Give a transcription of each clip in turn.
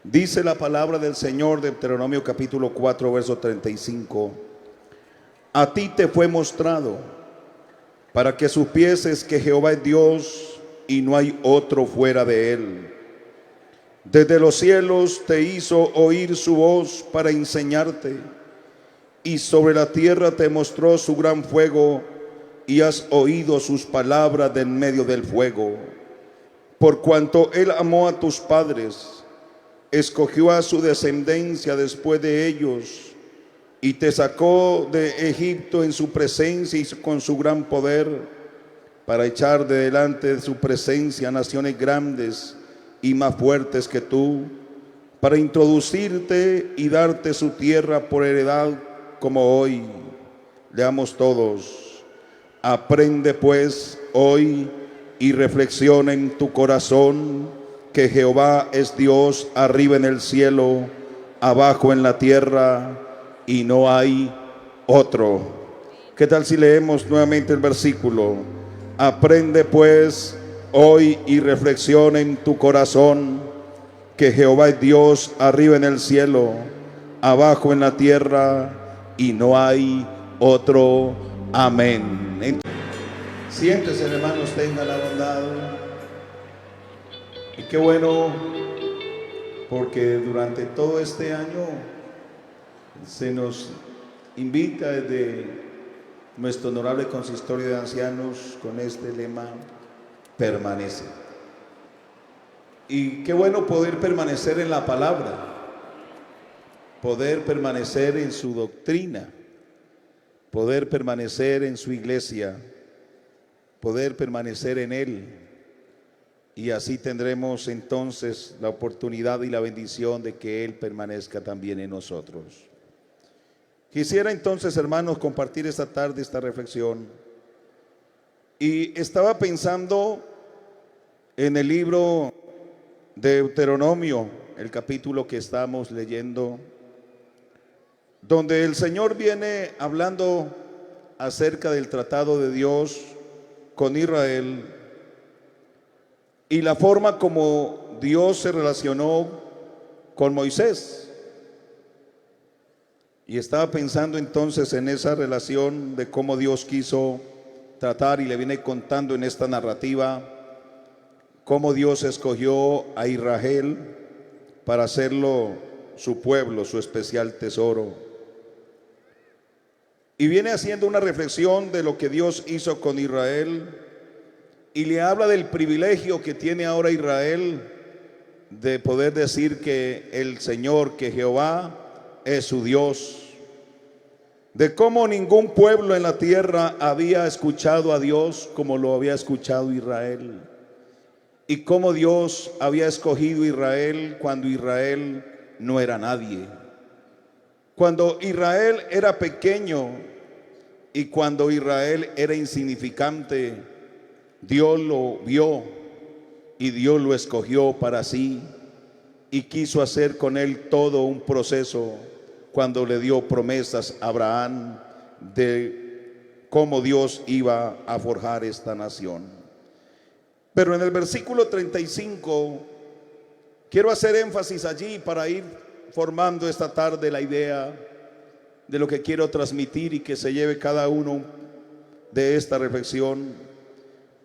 Dice la palabra del Señor de Deuteronomio capítulo 4, verso 35. A ti te fue mostrado para que supieses que Jehová es Dios y no hay otro fuera de él. Desde los cielos te hizo oír su voz para enseñarte, y sobre la tierra te mostró su gran fuego, y has oído sus palabras de en medio del fuego. Por cuanto él amó a tus padres, escogió a su descendencia después de ellos, y te sacó de Egipto en su presencia y con su gran poder, para echar de delante de su presencia naciones grandes y más fuertes que tú, para introducirte y darte su tierra por heredad, como hoy. Leamos todos. Aprende pues hoy y reflexiona en tu corazón que Jehová es Dios arriba en el cielo, abajo en la tierra, y no hay otro. ¿Qué tal si leemos nuevamente el versículo? Aprende pues hoy y reflexiona en tu corazón que Jehová es Dios arriba en el cielo, abajo en la tierra, y no hay otro. Amén. Siéntese, hermanos, tenga la bondad. Y qué bueno, porque durante todo este año se nos invita desde nuestro honorable consistorio de ancianos con este lema: permanece. Y qué bueno poder permanecer en la palabra, poder permanecer en su doctrina, poder permanecer en su iglesia, poder permanecer en él. Y así tendremos entonces la oportunidad y la bendición de que él permanezca también en nosotros. Quisiera entonces, hermanos, compartir esta tarde esta reflexión. Y estaba pensando en el libro de Deuteronomio, el capítulo que estamos leyendo, donde el Señor viene hablando acerca del tratado de Dios con Israel y la forma como Dios se relacionó con Moisés. Y estaba pensando entonces en esa relación de cómo Dios quiso tratar, y le viene contando en esta narrativa cómo Dios escogió a Israel para hacerlo su pueblo, su especial tesoro. Y viene haciendo una reflexión de lo que Dios hizo con Israel, y le habla del privilegio que tiene ahora Israel de poder decir que el Señor, que Jehová es su Dios, de cómo ningún pueblo en la tierra había escuchado a Dios como lo había escuchado Israel, y cómo Dios había escogido a Israel cuando Israel no era nadie, cuando Israel era pequeño y cuando Israel era insignificante. Dios lo vio y Dios lo escogió para sí, y quiso hacer con él todo un proceso cuando le dio promesas a Abraham de cómo Dios iba a forjar esta nación. Pero en el versículo 35 quiero hacer énfasis allí para ir formando esta tarde la idea de lo que quiero transmitir y que se lleve cada uno de esta reflexión.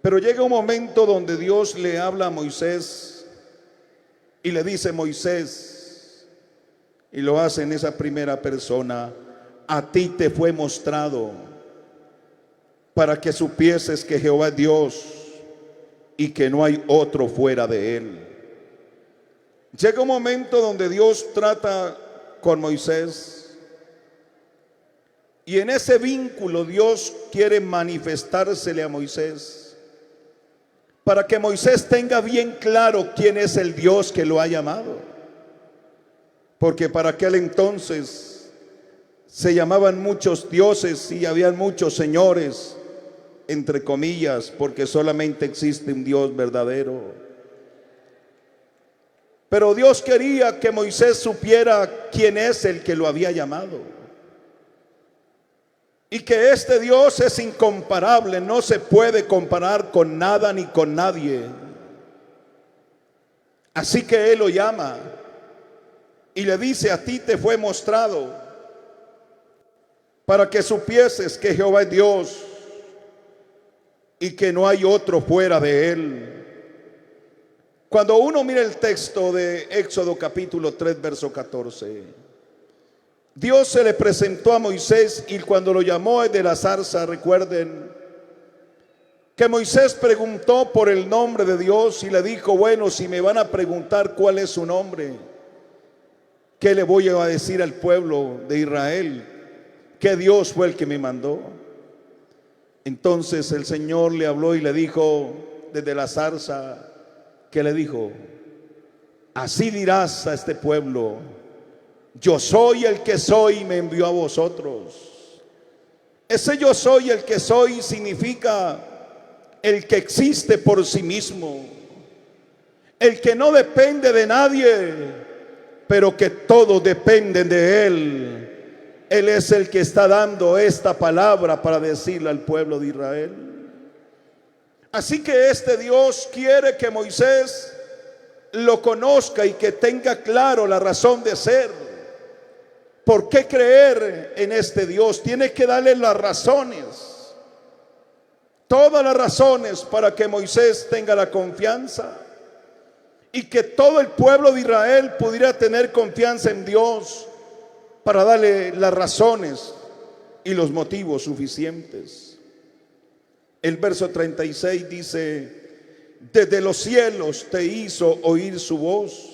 Pero llega un momento donde Dios le habla a Moisés y le dice: Moisés, y lo hace en esa primera persona: a ti te fue mostrado para que supieses que Jehová es Dios y que no hay otro fuera de él. Llega un momento donde Dios trata con Moisés, y en ese vínculo Dios quiere manifestársele a Moisés, para que Moisés tenga bien claro quién es el Dios que lo ha llamado. Porque para aquel entonces se llamaban muchos dioses y habían muchos señores, entre comillas, porque solamente existe un Dios verdadero. Pero Dios quería que Moisés supiera quién es el que lo había llamado, y que este Dios es incomparable, no se puede comparar con nada ni con nadie. Así que Él lo llama y le dice: a ti te fue mostrado para que supieses que Jehová es Dios y que no hay otro fuera de él. Cuando uno mira el texto de Éxodo capítulo 3 verso 14, Dios se le presentó a Moisés, y cuando lo llamó de la zarza, recuerden que Moisés preguntó por el nombre de Dios y le dijo: bueno, si me van a preguntar cuál es su nombre, ¿qué le voy a decir al pueblo de Israel? Que Dios fue el que me mandó. Entonces el Señor le habló y le dijo desde la zarza, que le dijo: así dirás a este pueblo: yo soy el que soy, me envió a vosotros. Ese yo soy el que soy significa el que existe por sí mismo, el que no depende de nadie, pero que todos dependen de él. Él es el que está dando esta palabra para decirle al pueblo de Israel. Así que este Dios quiere que Moisés lo conozca y que tenga claro la razón de ser. ¿Por qué creer en este Dios? Tiene que darle las razones, todas las razones, para que Moisés tenga la confianza y que todo el pueblo de Israel pudiera tener confianza en Dios, para darle las razones y los motivos suficientes. El verso 36 dice: desde los cielos te hizo oír su voz.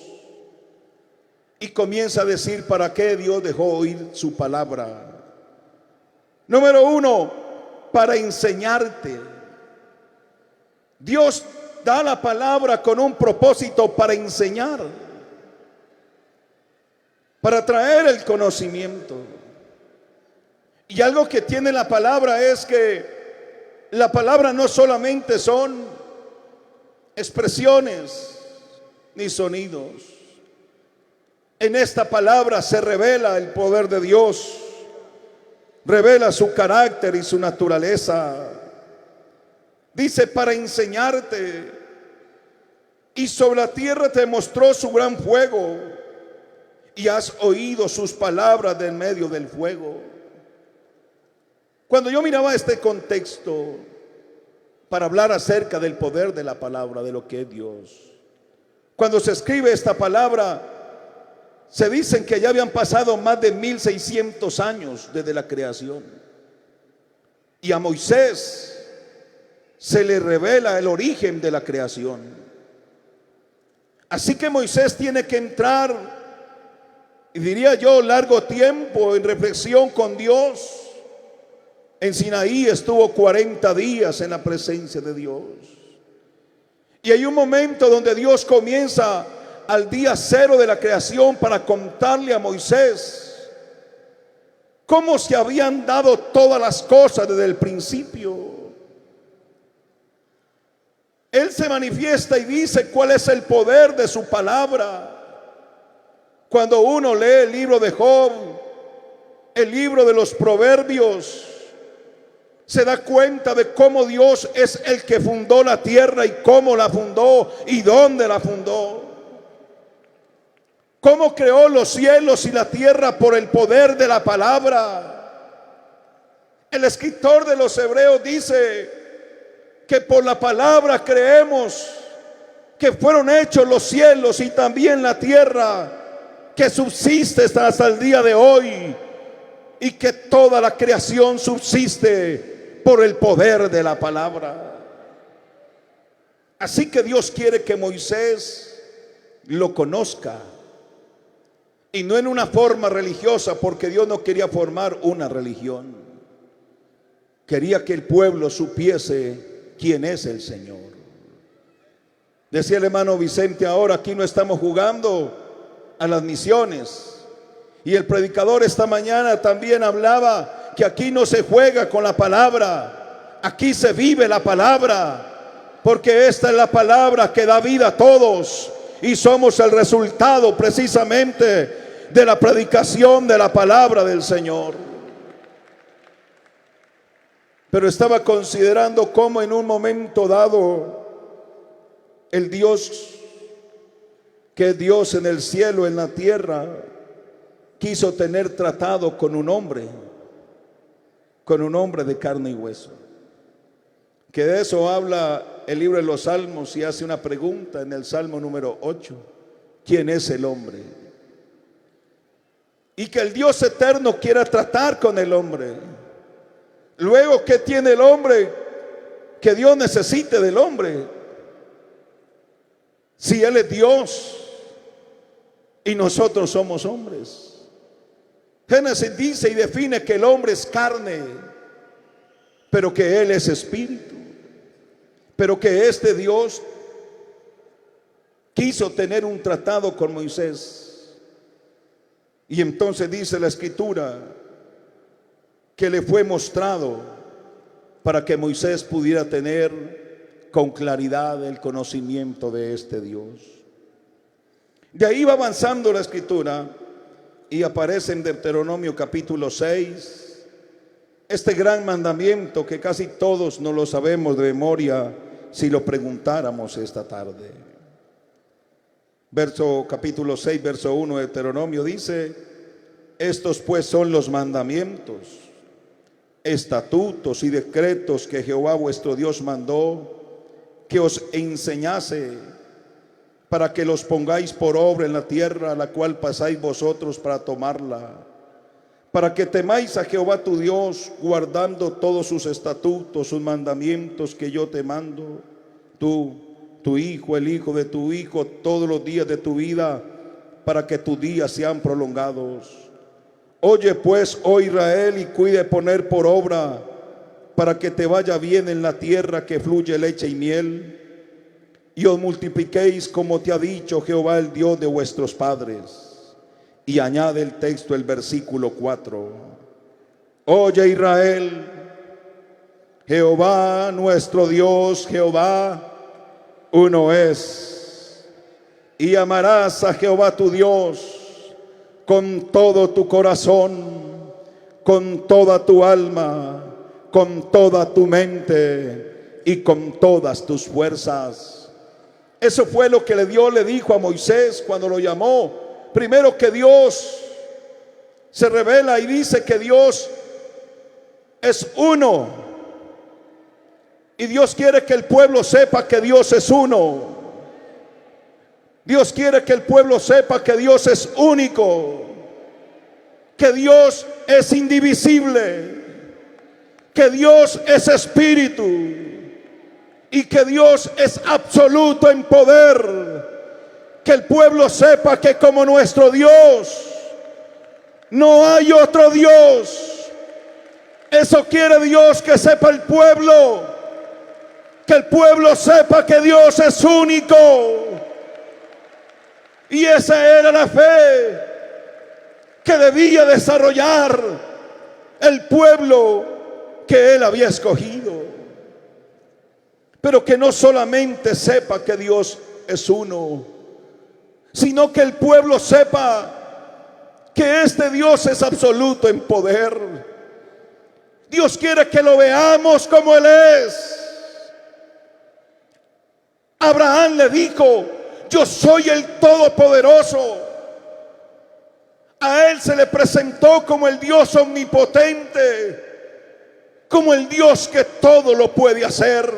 Y comienza a decir para qué Dios dejó oír su palabra. Número uno, para enseñarte. Dios da la palabra con un propósito: para enseñar, para traer el conocimiento. Y algo que tiene la palabra es que la palabra no solamente son expresiones ni sonidos. En esta palabra se revela el poder de Dios, revela su carácter y su naturaleza. Dice: para enseñarte, y sobre la tierra te mostró su gran fuego, y has oído sus palabras de en medio del fuego. Cuando yo miraba este contexto para hablar acerca del poder de la palabra, de lo que es Dios, cuando se escribe esta palabra, se dicen que ya habían pasado más de 1600 años desde la creación, y a Moisés se le revela el origen de la creación. Así que Moisés tiene que entrar, y diría yo, largo tiempo en reflexión con Dios. En Sinaí estuvo 40 días en la presencia de Dios. Y hay un momento donde Dios comienza al día cero de la creación para contarle a Moisés cómo se habían dado todas las cosas desde el principio. Él se manifiesta y dice cuál es el poder de su palabra. Cuando uno lee el libro de Job, el libro de los Proverbios, se da cuenta de cómo Dios es el que fundó la tierra y cómo la fundó y dónde la fundó. Cómo creó los cielos y la tierra por el poder de la palabra. El escritor de los Hebreos dice que por la palabra creemos que fueron hechos los cielos y también la tierra, que subsiste hasta el día de hoy, y que toda la creación subsiste por el poder de la palabra. Así que Dios quiere que Moisés lo conozca, y no en una forma religiosa, porque Dios no quería formar una religión. Quería que el pueblo supiese quién es el Señor. Decía el hermano Vicente: ahora aquí no estamos jugando a las misiones. Y el predicador esta mañana también hablaba que aquí no se juega con la palabra, aquí se vive la palabra, porque esta es la palabra que da vida a todos, y somos el resultado precisamente de la predicación de la palabra del Señor. Pero estaba considerando cómo en un momento dado el Dios, que es Dios en el cielo, en la tierra, quiso tener tratado con un hombre de carne y hueso. Que de eso habla el libro de los Salmos y hace una pregunta en el Salmo número 8. ¿Quién es el hombre? Y que el Dios eterno quiera tratar con el hombre. Luego, ¿qué tiene el hombre que Dios necesite del hombre? Si Él es Dios y nosotros somos hombres. Génesis dice y define que el hombre es carne, pero que Él es espíritu. Pero que este Dios quiso tener un tratado con Moisés. Y entonces dice la Escritura que le fue mostrado para que Moisés pudiera tener con claridad el conocimiento de este Dios. De ahí va avanzando la Escritura y aparece en Deuteronomio capítulo 6 este gran mandamiento que casi todos no lo sabemos de memoria si lo preguntáramos esta tarde. Capítulo 6, verso 1 de Deuteronomio dice: estos pues son los mandamientos, estatutos y decretos que Jehová vuestro Dios mandó que os enseñase, para que los pongáis por obra en la tierra a la cual pasáis vosotros para tomarla, para que temáis a Jehová tu Dios, guardando todos sus estatutos, sus mandamientos que yo te mando, tú, tu hijo, el hijo de tu hijo, todos los días de tu vida, para que tus días sean prolongados. Oye pues, oh Israel, y cuide poner por obra, para que te vaya bien en la tierra que fluye leche y miel, y os multipliquéis como te ha dicho Jehová, el Dios de vuestros padres. Y añade el texto, el versículo 4: oye Israel, Jehová nuestro Dios, Jehová uno es, y amarás a Jehová tu Dios con todo tu corazón, con toda tu alma, con toda tu mente y con todas tus fuerzas. Eso fue lo que Dios le dijo a Moisés cuando lo llamó. Primero, que Dios se revela y dice que Dios es uno. Y Dios quiere que el pueblo sepa que Dios es uno. Dios quiere que el pueblo sepa que Dios es único, que Dios es indivisible, que Dios es espíritu y que Dios es absoluto en poder. Que el pueblo sepa que como nuestro Dios no hay otro Dios. Eso quiere Dios que sepa el pueblo. Que el pueblo sepa que Dios es único. Y esa era la fe que debía desarrollar el pueblo que Él había escogido. Pero que no solamente sepa que Dios es uno, sino que el pueblo sepa que este Dios es absoluto en poder. Dios quiere que lo veamos como Él es. Abraham le dijo: yo soy el Todopoderoso. A Él se le presentó como el Dios omnipotente, como el Dios que todo lo puede hacer.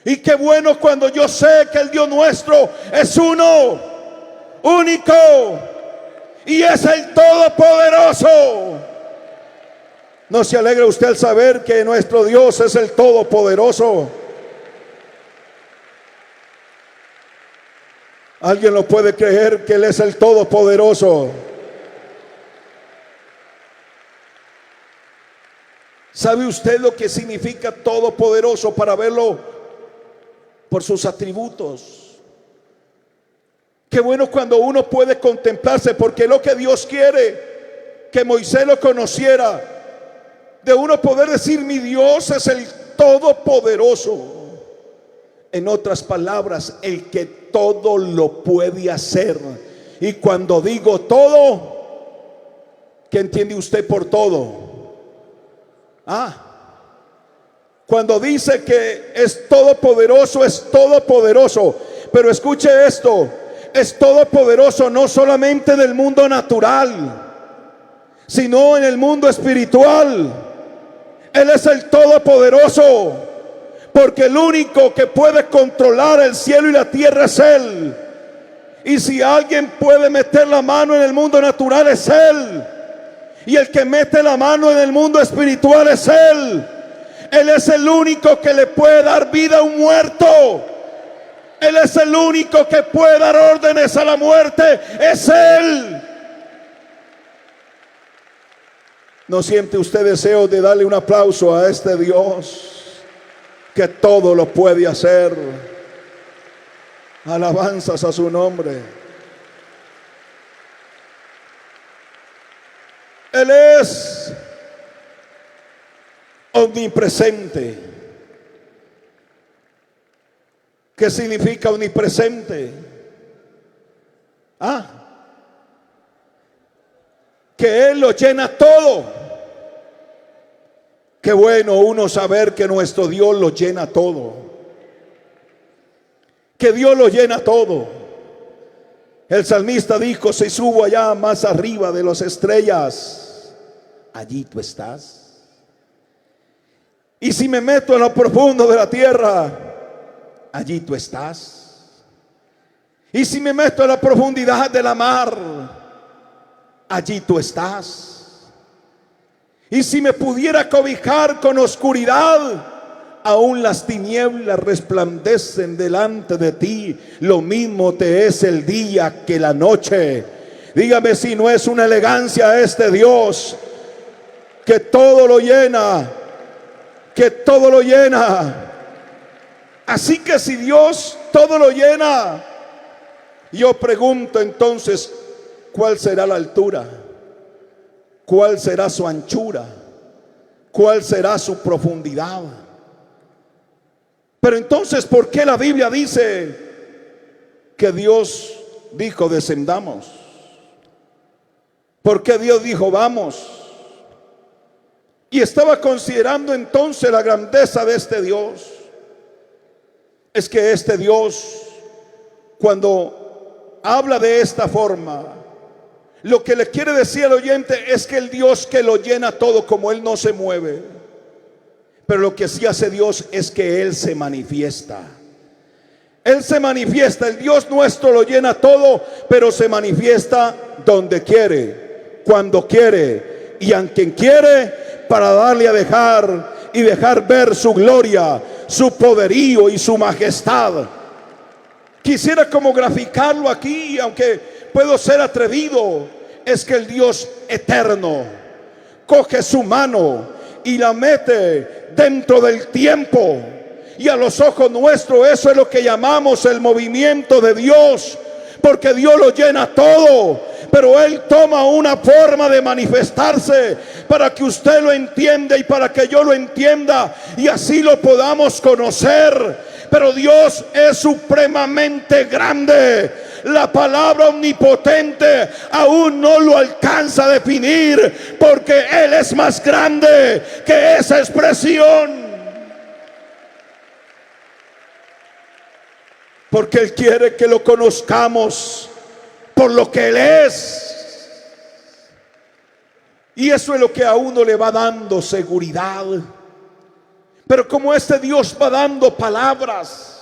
Y qué bueno cuando yo sé que el Dios nuestro es uno, único, y es el Todopoderoso. ¿No se alegra usted al saber que nuestro Dios es el Todopoderoso? ¿Alguien lo puede creer que Él es el Todopoderoso? ¿Sabe usted lo que significa todopoderoso? Para verlo por sus atributos. Qué bueno cuando uno puede contemplarse, porque lo que Dios quiere que Moisés lo conociera, de uno poder decir: mi Dios es el Todopoderoso. En otras palabras, el que todo lo puede hacer. Y cuando digo todo, ¿qué entiende usted por todo? Cuando dice que es todopoderoso, es todopoderoso. Pero escuche esto: es todopoderoso no solamente en el mundo natural, sino en el mundo espiritual. Él es el Todopoderoso, porque el único que puede controlar el cielo y la tierra es Él. Y si alguien puede meter la mano en el mundo natural es Él. Y el que mete la mano en el mundo espiritual es Él. Él es el único que le puede dar vida a un muerto. Él es el único que puede dar órdenes a la muerte. Es Él. ¿No siente usted deseo de darle un aplauso a este Dios que todo lo puede hacer? Alabanzas a su nombre. Él es omnipresente. ¿Qué significa omnipresente? Que Él lo llena todo. Qué bueno uno saber que nuestro Dios lo llena todo. Que Dios lo llena todo. El salmista dijo: si subo allá más arriba de las estrellas, allí tú estás. Y si me meto en lo profundo de la tierra, allí tú estás. Y si me meto en la profundidad de la mar, allí tú estás. Y si me pudiera cobijar con oscuridad, aún las tinieblas resplandecen delante de ti. Lo mismo te es el día que la noche. Dígame si no es una elegancia este Dios, que todo lo llena, que todo lo llena. Así que si Dios todo lo llena, yo pregunto entonces, ¿cuál será la altura? ¿Cuál será su anchura? ¿Cuál será su profundidad? Pero entonces, ¿por qué la Biblia dice que Dios dijo descendamos? ¿Por qué Dios dijo vamos? Y estaba considerando entonces la grandeza de este Dios. Es que este Dios, cuando habla de esta forma, lo que le quiere decir al oyente es que el Dios que lo llena todo, como Él no se mueve, pero lo que sí hace Dios es que Él se manifiesta. Él se manifiesta. El Dios nuestro lo llena todo, pero se manifiesta donde quiere, cuando quiere y a quien quiere, para darle a dejar ver su gloria, su poderío y su majestad. Quisiera como graficarlo aquí, aunque puedo ser atrevido. Es que el Dios eterno coge su mano y la mete dentro del tiempo, y a los ojos nuestros eso es lo que llamamos el movimiento de Dios, porque Dios lo llena todo, pero Él toma una forma de manifestarse para que usted lo entienda y para que yo lo entienda, y así lo podamos conocer. Pero Dios es supremamente grande. La palabra omnipotente aún no lo alcanza a definir, porque Él es más grande que esa expresión. Porque Él quiere que lo conozcamos por lo que Él es. Y eso es lo que a uno le va dando seguridad. Pero como este Dios va dando palabras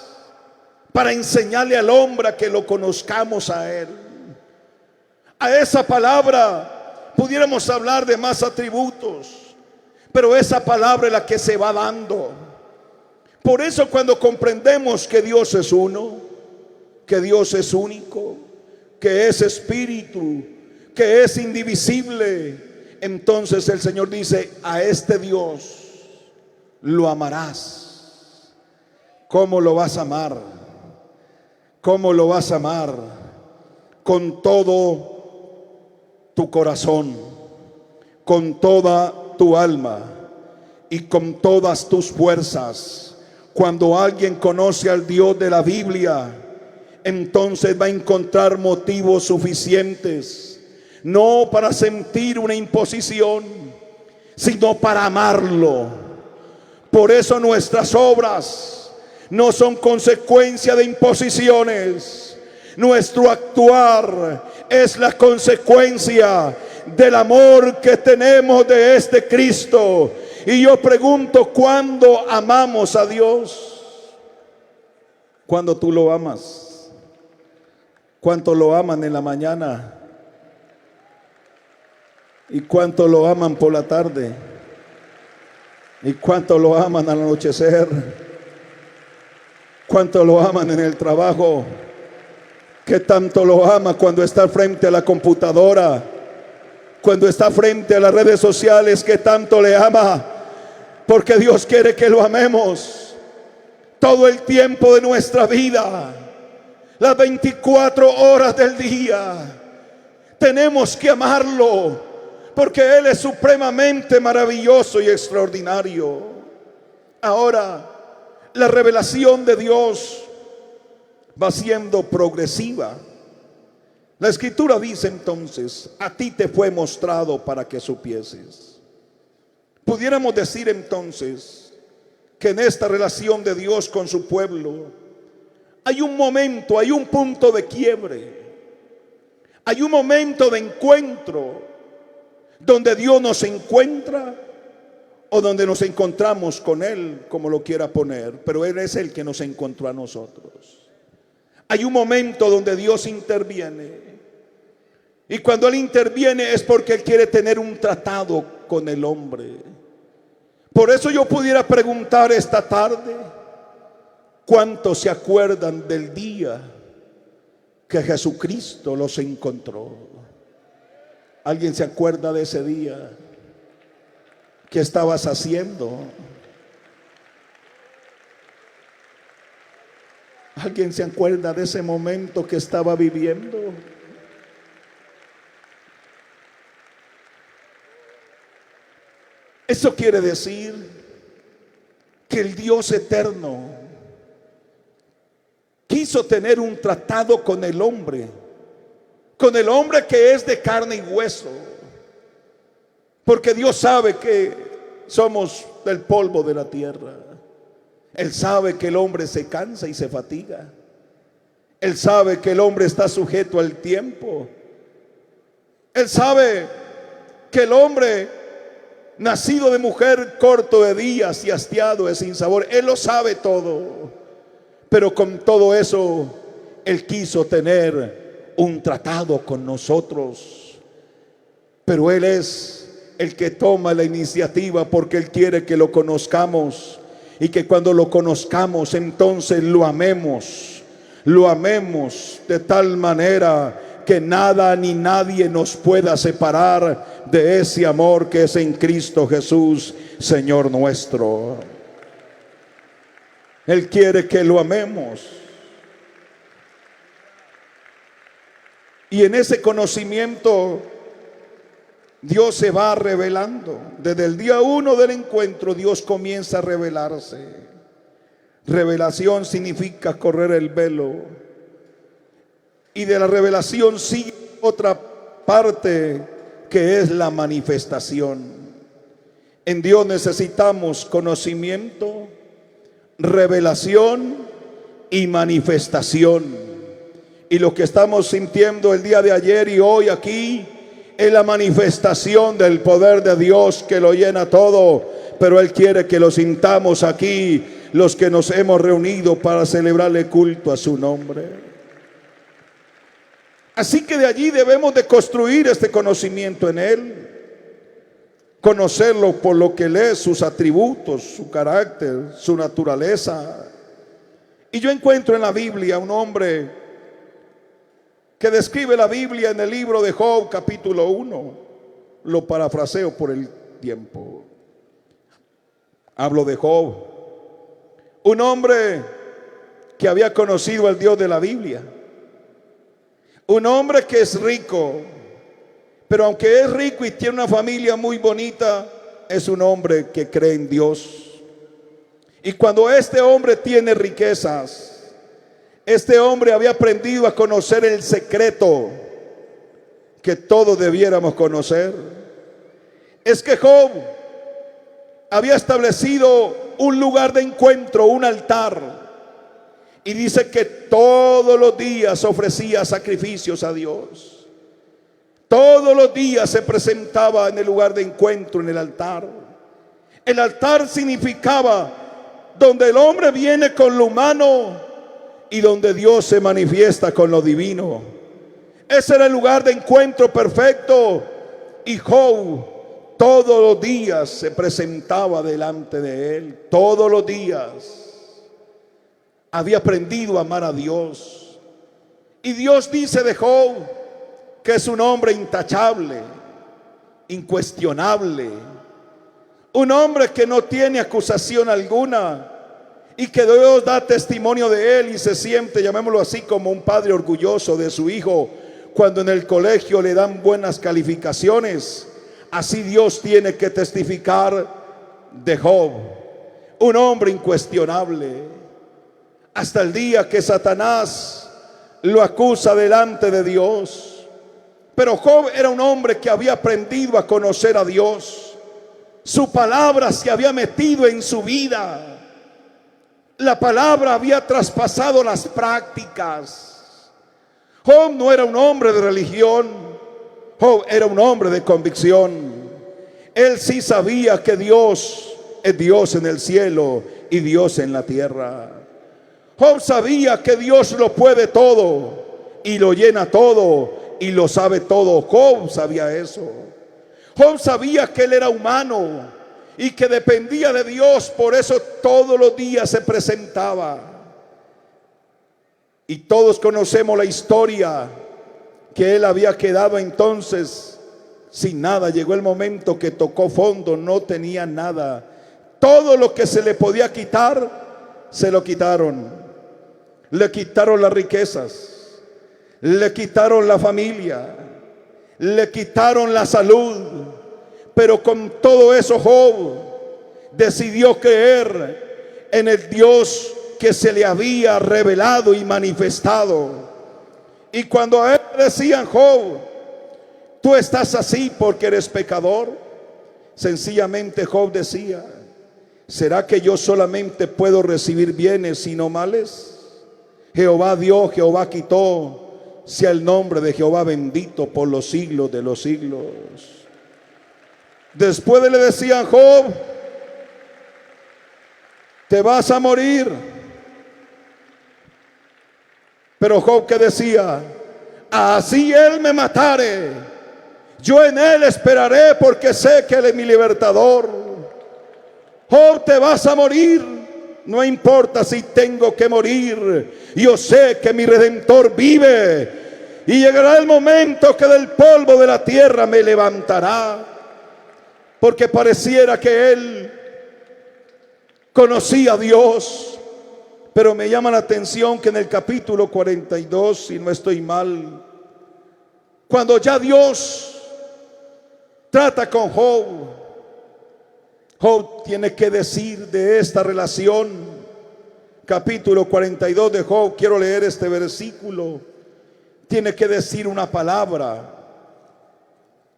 para enseñarle al hombre a que lo conozcamos a Él, a esa palabra pudiéramos hablar de más atributos, pero esa palabra es la que se va dando. Por eso cuando comprendemos que Dios es uno, que Dios es único, que es espíritu, que es indivisible, entonces el Señor dice: a este Dios lo amarás. ¿Cómo lo vas a amar? ¿Cómo lo vas a amar? Con todo tu corazón, con toda tu alma y con todas tus fuerzas. Cuando alguien conoce al Dios de la Biblia, entonces va a encontrar motivos suficientes, no para sentir una imposición, sino para amarlo. Por eso nuestras obras no son consecuencia de imposiciones. Nuestro actuar es la consecuencia del amor que tenemos de este Cristo. Y yo pregunto, ¿cuándo amamos a Dios? ¿Cuándo tú lo amas? ¿Cuánto lo aman en la mañana? ¿Y cuánto lo aman por la tarde? ¿Y cuánto lo aman al anochecer? ¿Cuánto lo aman en el trabajo? ¿Qué tanto lo ama cuando está frente a la computadora? Cuando está frente a las redes sociales, ¿qué tanto le ama? Porque Dios quiere que lo amemos todo el tiempo de nuestra vida, las 24 horas del día. Tenemos que amarlo, porque Él es supremamente maravilloso y extraordinario. Ahora, la revelación de Dios va siendo progresiva. La Escritura dice entonces, a ti te fue mostrado para que supieses. Pudiéramos decir entonces que en esta relación de Dios con su pueblo hay un momento, hay un punto de quiebre, hay un momento de encuentro donde Dios nos encuentra o donde nos encontramos con Él, como lo quiera poner, pero Él es el que nos encontró a nosotros. Hay un momento donde Dios interviene, y cuando Él interviene es porque Él quiere tener un tratado con el hombre. Por eso yo pudiera preguntar esta tarde, ¿cuántos se acuerdan del día que Jesucristo los encontró? ¿Alguien se acuerda de ese día? ¿Qué estabas haciendo? ¿Alguien se acuerda de ese momento que estaba viviendo? Eso quiere decir que el Dios eterno quiso tener un tratado con el hombre que es de carne y hueso, porque Dios sabe que somos del polvo de la tierra. Él sabe que el hombre se cansa y se fatiga. Él sabe que el hombre está sujeto al tiempo. Él sabe que el hombre nacido de mujer, corto de días y hastiado de sinsabor. Él lo sabe todo. Pero con todo eso, Él quiso tener un tratado con nosotros. Pero Él es el que toma la iniciativa, porque Él quiere que lo conozcamos, y que cuando lo conozcamos entonces lo amemos de tal manera que nada ni nadie nos pueda separar de ese amor que es en Cristo Jesús, Señor nuestro. Él quiere que lo amemos, y en ese conocimiento Dios se va revelando. Desde el día 1 del encuentro Dios comienza a revelarse. Revelación significa correr el velo, y de la revelación sigue otra parte que es la manifestación. En Dios necesitamos conocimiento, revelación y manifestación. Y lo que estamos sintiendo el día de ayer y hoy aquí es la manifestación del poder de Dios que lo llena todo. Pero Él quiere que lo sintamos aquí, los que nos hemos reunido para celebrarle culto a su nombre. Así que de allí debemos de construir este conocimiento en Él, conocerlo por lo que Él es, sus atributos, su carácter, su naturaleza. Y yo encuentro en la Biblia un hombre que describe la Biblia en el libro de Job, capítulo 1. Lo parafraseo por el tiempo. Hablo de Job, un hombre que había conocido al Dios de la Biblia, un hombre que es rico, pero aunque es rico y tiene una familia muy bonita, es un hombre que cree en Dios. Y cuando este hombre tiene riquezas, este hombre había aprendido a conocer el secreto que todos debiéramos conocer. Es que Job había establecido un lugar de encuentro, un altar. Y dice que todos los días ofrecía sacrificios a Dios. Todos los días se presentaba en el lugar de encuentro, en el altar. El altar significaba donde el hombre viene con lo humano y donde Dios se manifiesta con lo divino. Ese era el lugar de encuentro perfecto. Y Job todos los días se presentaba delante de él. Todos los días había aprendido a amar a Dios. Y Dios dice de Job que es un hombre intachable, incuestionable, un hombre que no tiene acusación alguna, y que Dios da testimonio de él y se siente, llamémoslo así, como un padre orgulloso de su hijo cuando en el colegio le dan buenas calificaciones. Así Dios tiene que testificar de Job, un hombre incuestionable, hasta el día que Satanás lo acusa delante de Dios. Pero Job era un hombre que había aprendido a conocer a Dios. Su palabra se había metido en su vida. La palabra había traspasado las prácticas. Job no era un hombre de religión. Job era un hombre de convicción. Él sí sabía que Dios es Dios en el cielo y Dios en la tierra. Job sabía que Dios lo puede todo y lo llena todo y lo sabe todo. Job sabía eso. Job sabía que él era humano y que dependía de Dios. Por eso todos los días se presentaba. Y todos conocemos la historia, que él había quedado entonces sin nada. Llegó el momento que tocó fondo, no tenía nada. Todo lo que se le podía quitar, se lo quitaron. Le quitaron las riquezas, le quitaron la familia, le quitaron la salud. Pero con todo eso Job decidió creer en el Dios que se le había revelado y manifestado. Y cuando a él decían: Job, tú estás así porque eres pecador, sencillamente Job decía: ¿será que yo solamente puedo recibir bienes y no males? Jehová dio, Jehová quitó, sea el nombre de Jehová bendito por los siglos de los siglos. Después le decían: Job, te vas a morir. Pero Job, ¿qué decía? Así él me matare, yo en él esperaré, porque sé que él es mi libertador. Job, te vas a morir, no importa si tengo que morir, yo sé que mi Redentor vive, y llegará el momento que del polvo de la tierra me levantará. Porque pareciera que él conocía a Dios. Pero me llama la atención que en el capítulo 42, si no estoy mal, cuando ya Dios trata con Job, Job tiene que decir de esta relación. Capítulo 42 de Job, quiero leer este versículo. Tiene que decir una palabra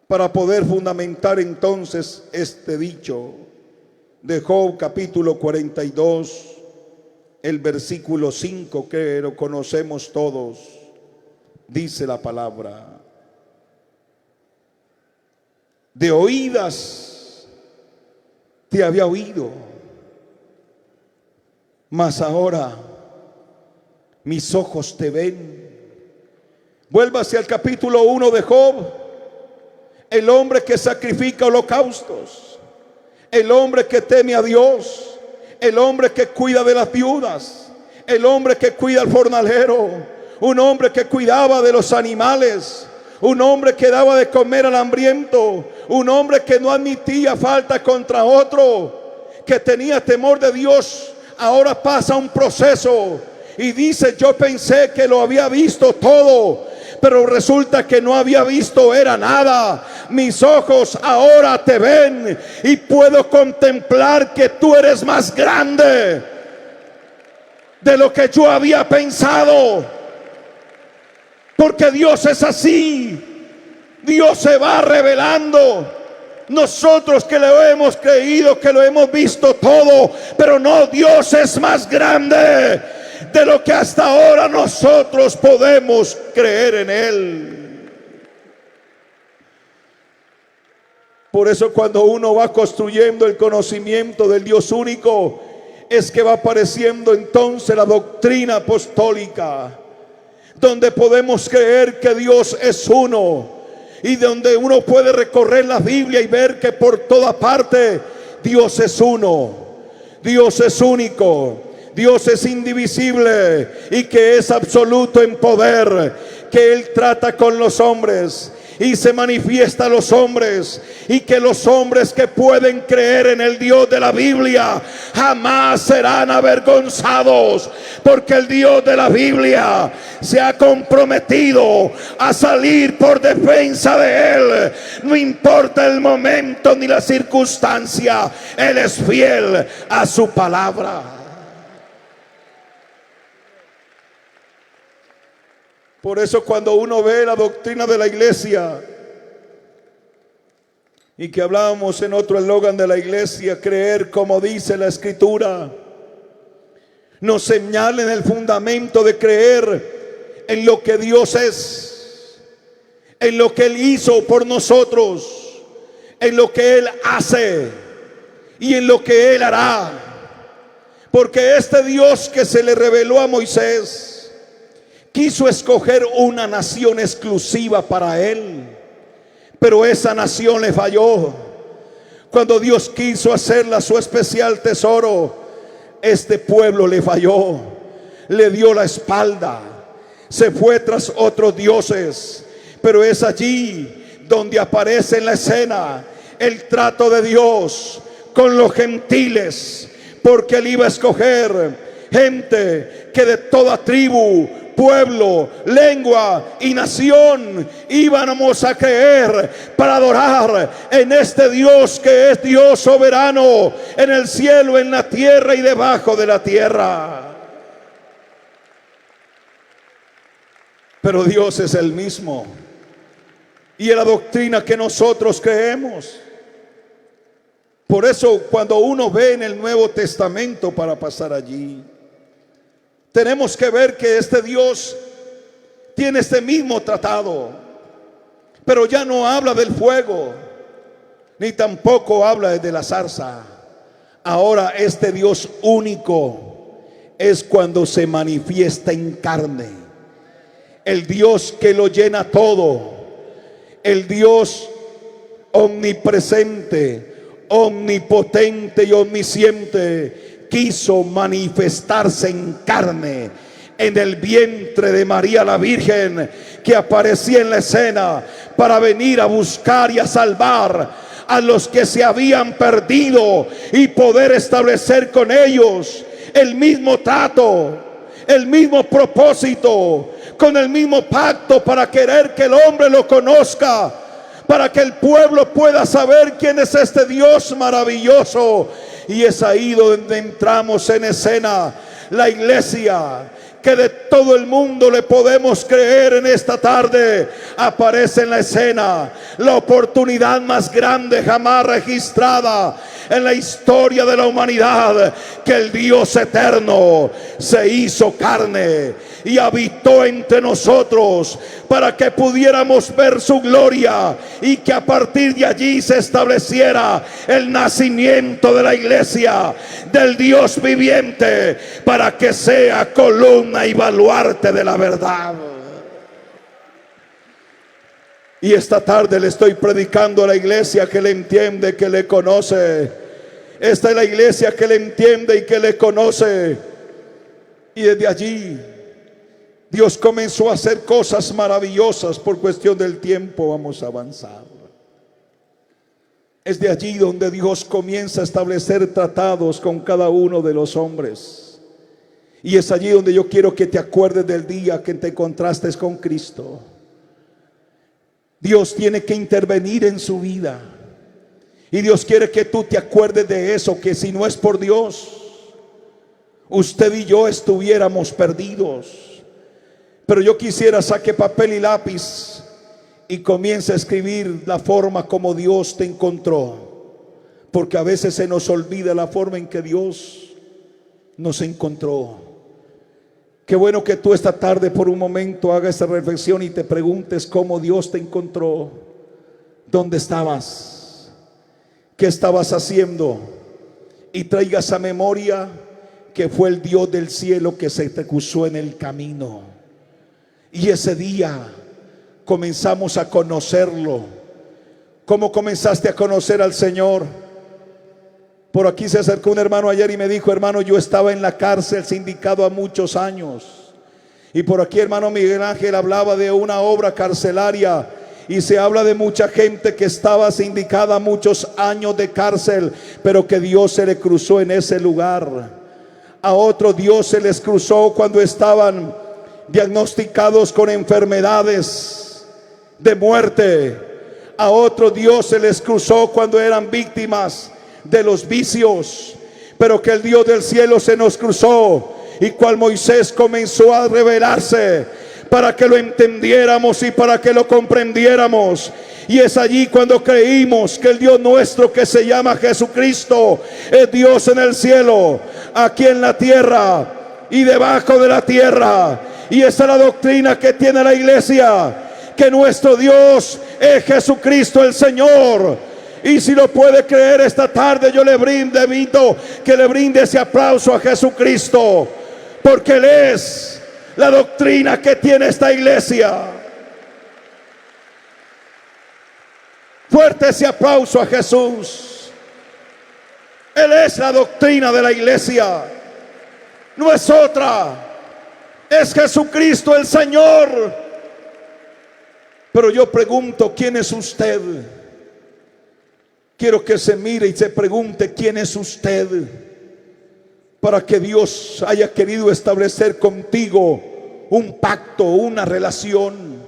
para poder fundamentar entonces este dicho de Job, capítulo 42, el versículo 5, que lo conocemos todos. Dice la palabra: de oídas te había oído, mas ahora mis ojos te ven. Vuélvase al capítulo 1 de Job. El hombre que sacrifica holocaustos, el hombre que teme a Dios, el hombre que cuida de las viudas, el hombre que cuida al jornalero, un hombre que cuidaba de los animales, un hombre que daba de comer al hambriento, un hombre que no admitía falta contra otro, que tenía temor de Dios. Ahora pasa un proceso y dice: yo pensé que lo había visto todo, pero resulta que no había visto era nada. Mis ojos ahora te ven y puedo contemplar que tú eres más grande de lo que yo había pensado. Porque Dios es así. Dios se va revelando. Nosotros que lo hemos creído, que lo hemos visto todo, pero no, Dios es más grande de lo que hasta ahora nosotros podemos creer en Él. Por eso cuando uno va construyendo el conocimiento del Dios único, es que va apareciendo entonces la doctrina apostólica, donde podemos creer que Dios es uno, y donde uno puede recorrer la Biblia y ver que por toda parte Dios es uno, Dios es único, Dios es indivisible y que es absoluto en poder, que Él trata con los hombres y se manifiesta a los hombres, y que los hombres que pueden creer en el Dios de la Biblia jamás serán avergonzados, porque el Dios de la Biblia se ha comprometido a salir por defensa de Él, no importa el momento ni la circunstancia. Él es fiel a su palabra. Por eso cuando uno ve la doctrina de la iglesia, y que hablábamos en otro eslogan de la iglesia, creer como dice la escritura, nos señala en el fundamento de creer en lo que Dios es, en lo que Él hizo por nosotros, en lo que Él hace y en lo que Él hará. Porque este Dios que se le reveló a Moisés quiso escoger una nación exclusiva para Él, pero esa nación le falló. Cuando Dios quiso hacerla su especial tesoro, este pueblo le falló, le dio la espalda, se fue tras otros dioses. Pero es allí donde aparece en la escena el trato de Dios con los gentiles, porque Él iba a escoger gente que de toda tribu, pueblo, lengua y nación íbamos a creer para adorar en este Dios que es Dios soberano en el cielo, en la tierra y debajo de la tierra. Pero Dios es el mismo, y es la doctrina que nosotros creemos. Por eso cuando uno ve en el Nuevo Testamento, para pasar allí, tenemos que ver que este Dios tiene este mismo tratado, pero ya no habla del fuego, ni tampoco habla de la zarza. Ahora este Dios único es cuando se manifiesta en carne, el Dios que lo llena todo, el Dios omnipresente, omnipotente y omnisciente, quiso manifestarse en carne en el vientre de María la Virgen, que aparecía en la escena para venir a buscar y a salvar a los que se habían perdido y poder establecer con ellos el mismo trato, el mismo propósito, con el mismo pacto, para querer que el hombre lo conozca, para que el pueblo pueda saber quién es este Dios maravilloso. Y es ahí donde entramos en escena la iglesia, que de todo el mundo le podemos creer en esta tarde. Aparece en la escena la oportunidad más grande jamás registrada en la historia de la humanidad, que el Dios eterno se hizo carne y habitó entre nosotros para que pudiéramos ver su gloria, y que a partir de allí se estableciera el nacimiento de la iglesia del Dios viviente, para que sea columna y baluarte de la verdad. Y esta tarde le estoy predicando a la iglesia que le entiende, que le conoce. Esta es la iglesia que le entiende y que le conoce. Y desde allí Dios comenzó a hacer cosas maravillosas. Por cuestión del tiempo vamos a avanzar. Es de allí donde Dios comienza a establecer tratados con cada uno de los hombres. Y es allí donde yo quiero que te acuerdes del día que te encontraste con Cristo. Dios tiene que intervenir en su vida, y Dios quiere que tú te acuerdes de eso, que si no es por Dios, usted y yo estuviéramos perdidos. Pero yo quisiera saque papel y lápiz y comience a escribir la forma como Dios te encontró, porque a veces se nos olvida la forma en que Dios nos encontró. Qué bueno que tú esta tarde por un momento hagas esta reflexión y te preguntes cómo Dios te encontró. ¿Dónde estabas? qué estabas haciendo y traigas a memoria que fue el Dios del cielo que se te cruzó en el camino. Y ese día comenzamos a conocerlo. ¿Cómo comenzaste a conocer al Señor? Por aquí se acercó un hermano ayer y me dijo: hermano, yo estaba en la cárcel sindicado a muchos años. Y por aquí hermano Miguel Ángel hablaba de una obra carcelaria, y se habla de mucha gente que estaba sindicada a muchos años de cárcel, pero que Dios se le cruzó en ese lugar. A otro Dios se les cruzó cuando estaban diagnosticados con enfermedades de muerte. A otro Dios se les cruzó cuando eran víctimas de los vicios. Pero que el Dios del cielo se nos cruzó, y cual Moisés comenzó a revelarse para que lo entendiéramos y para que lo comprendiéramos. Y es allí cuando creímos que el Dios nuestro, que se llama Jesucristo, es Dios en el cielo, aquí en la tierra y debajo de la tierra. Y esa es la doctrina que tiene la iglesia, que nuestro Dios es Jesucristo el Señor. Y si lo puede creer esta tarde, yo le invito que le brinde ese aplauso a Jesucristo, porque Él es la doctrina que tiene esta iglesia. Fuerte ese aplauso a Jesús. Él es la doctrina de la iglesia, no es otra, es Jesucristo el Señor. Pero yo pregunto, ¿quién es usted? Quiero que se mire y se pregunte, ¿quién es usted? Para que Dios haya querido establecer contigo un pacto, una relación.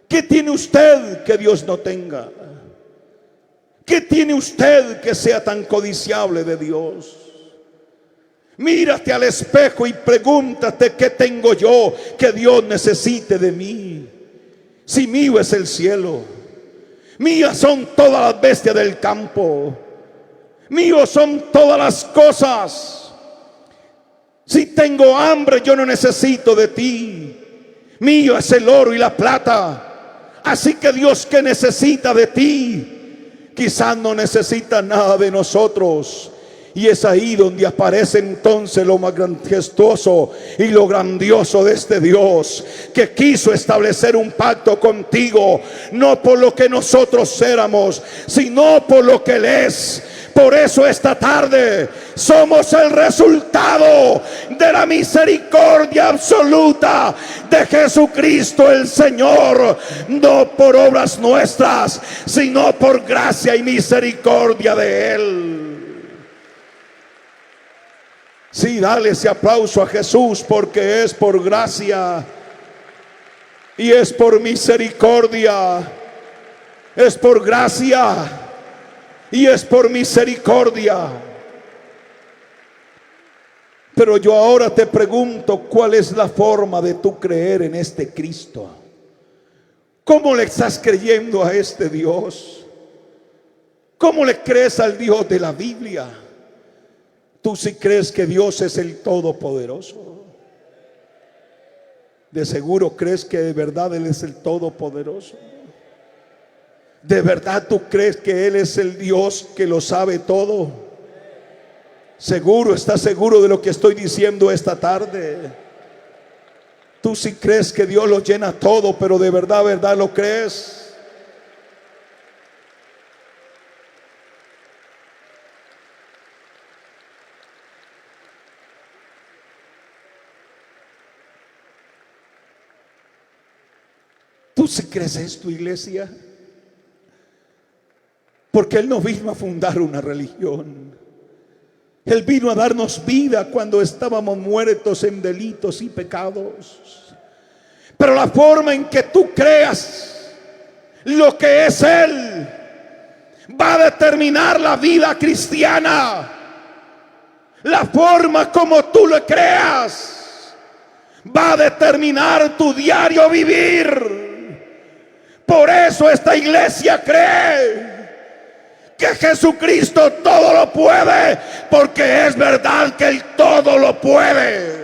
¿Qué tiene usted que Dios no tenga? ¿Qué tiene usted que sea tan codiciable de Dios? Mírate al espejo y pregúntate, ¿qué tengo yo que Dios necesite de mí? Si mío es el cielo, mías son todas las bestias del campo, míos son todas las cosas. Si tengo hambre, yo no necesito de ti. Mío es el oro y la plata. Así que Dios, ¿qué necesita de ti? Quizás no necesita nada de nosotros. Y es ahí donde aparece entonces lo majestuoso y lo grandioso de este Dios, que quiso establecer un pacto contigo, no por lo que nosotros éramos, sino por lo que Él es. Por eso esta tarde somos el resultado de la misericordia absoluta de Jesucristo el Señor, no por obras nuestras, sino por gracia y misericordia de Él. Sí, dale ese aplauso a Jesús, porque es por gracia y es por misericordia. Es por gracia y es por misericordia. Pero yo ahora te pregunto, ¿cuál es la forma de tu creer en este Cristo? ¿Cómo le estás creyendo a este Dios? ¿Cómo le crees al Dios de la Biblia? ¿Tú sí crees que Dios es el Todopoderoso? ¿De seguro crees que de verdad Él es el Todopoderoso? ¿De verdad tú crees que Él es el Dios que lo sabe todo? ¿Seguro, estás seguro de lo que estoy diciendo esta tarde? ¿Tú sí crees que Dios lo llena todo, pero de verdad, verdad lo crees? ¿Tú sí crees esto, iglesia? Porque Él no vino a fundar una religión. Él vino a darnos vida cuando estábamos muertos en delitos y pecados. Pero la forma en que tú creas lo que es Él va a determinar la vida cristiana. La forma como tú lo creas va a determinar tu diario vivir. Por eso esta iglesia cree que Jesucristo todo lo puede, porque es verdad que Él todo lo puede.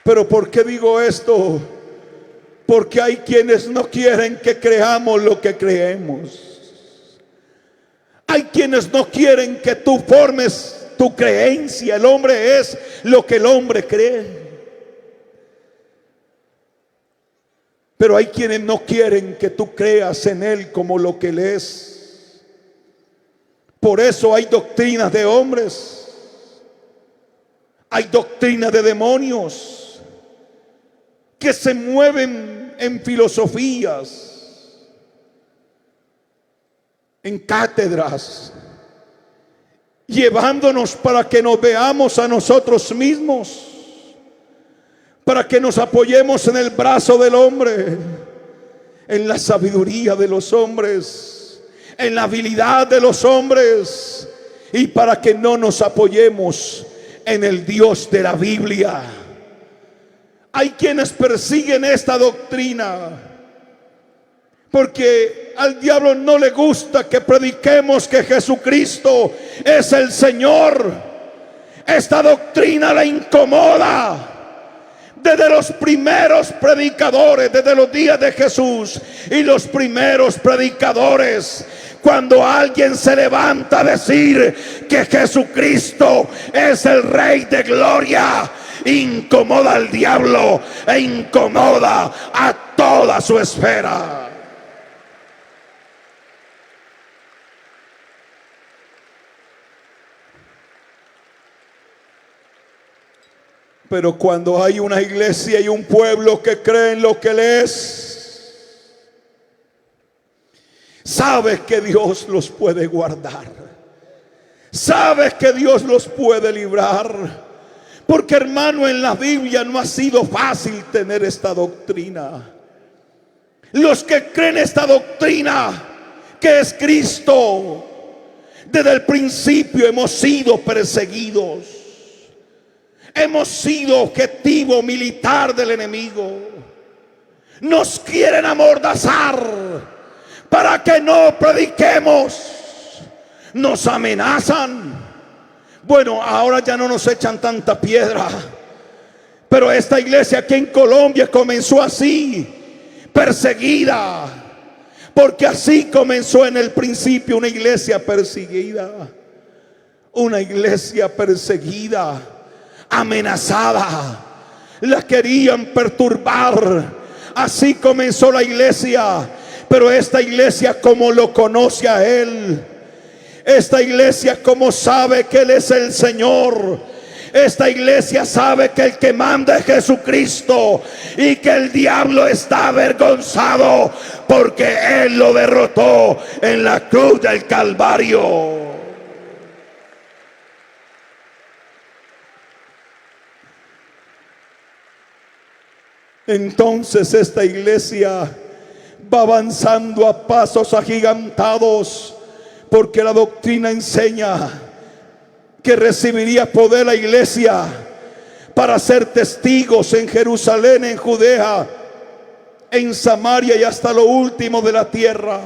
Pero ¿por qué digo esto? Porque hay quienes no quieren que creamos lo que creemos. Hay quienes no quieren que tú formes tu creencia. El hombre es lo que el hombre cree. Pero hay quienes no quieren que tú creas en Él como lo que Él es. Por eso hay doctrinas de hombres, hay doctrinas de demonios que se mueven en filosofías, en cátedras, llevándonos para que nos veamos a nosotros mismos, para que nos apoyemos en el brazo del hombre, en la sabiduría de los hombres, en la habilidad de los hombres, y para que no nos apoyemos en el Dios de la Biblia. Hay quienes persiguen esta doctrina porque al diablo no le gusta que prediquemos que Jesucristo es el Señor. Esta doctrina le incomoda. Desde los primeros predicadores, desde los días de Jesús y los primeros predicadores, cuando alguien se levanta a decir que Jesucristo es el Rey de Gloria, incomoda al diablo e incomoda a toda su esfera. Pero cuando hay una iglesia y un pueblo que cree en lo que Él es, sabes que Dios los puede guardar, sabes que Dios los puede librar. Porque, hermano, en la Biblia no ha sido fácil tener esta doctrina. Los que creen esta doctrina, que es Cristo, desde el principio hemos sido perseguidos. Hemos sido objetivo militar del enemigo. Nos quieren amordazar para que no prediquemos. Nos amenazan. Bueno, ahora ya no nos echan tanta piedra, pero esta iglesia aquí en Colombia comenzó así, perseguida, porque así comenzó en el principio, una iglesia perseguida, una iglesia perseguida, amenazada. La querían perturbar. Así comenzó la iglesia. Pero esta iglesia, como lo conoce a Él, esta iglesia como sabe que Él es el Señor, esta iglesia sabe que el que manda es Jesucristo y que el diablo está avergonzado porque Él lo derrotó en la cruz del Calvario. Entonces esta iglesia va avanzando a pasos agigantados, porque la doctrina enseña que recibiría poder la iglesia para ser testigos en Jerusalén, en Judea, en Samaria y hasta lo último de la tierra.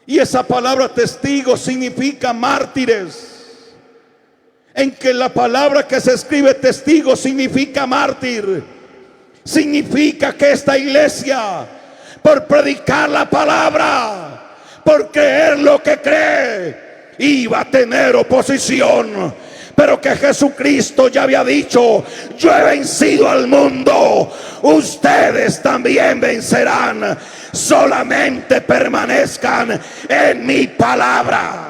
Y esa palabra testigo significa mártires. En que la palabra que se escribe testigo significa mártir. Significa que esta iglesia, por predicar la palabra, por creer lo que cree, iba a tener oposición, pero que Jesucristo ya había dicho: yo he vencido al mundo, ustedes también vencerán, solamente permanezcan en mi palabra.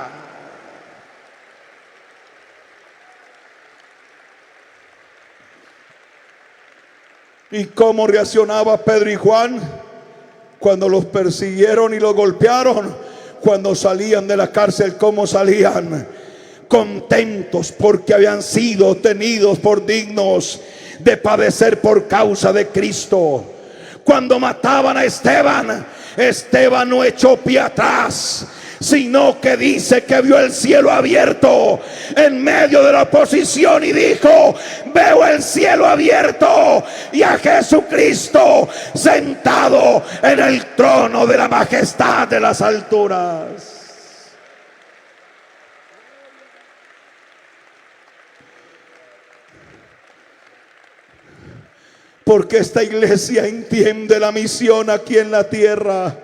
¿Y cómo reaccionaba Pedro y Juan cuando los persiguieron y los golpearon? Cuando salían de la cárcel, ¿cómo salían? Contentos porque habían sido tenidos por dignos de padecer por causa de Cristo. Cuando mataban a Esteban, Esteban no echó pie atrás, sino que dice que vio el cielo abierto en medio de la oposición y dijo: veo el cielo abierto y a Jesucristo sentado en el trono de la majestad de las alturas. porque esta iglesia entiende la misión aquí en la tierra.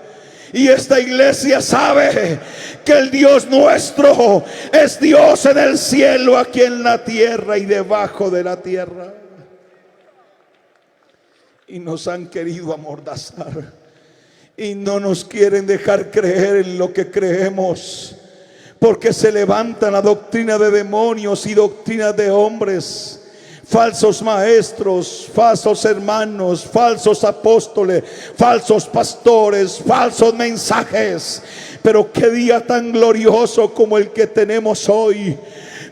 Y esta iglesia sabe que el Dios nuestro es Dios en el cielo, aquí en la tierra y debajo de la tierra. Y nos han querido amordazar y no nos quieren dejar creer en lo que creemos, porque se levanta la doctrina de demonios y doctrina de hombres, falsos maestros, falsos hermanos, falsos apóstoles, falsos pastores, falsos mensajes. Pero qué día tan glorioso como el que tenemos hoy,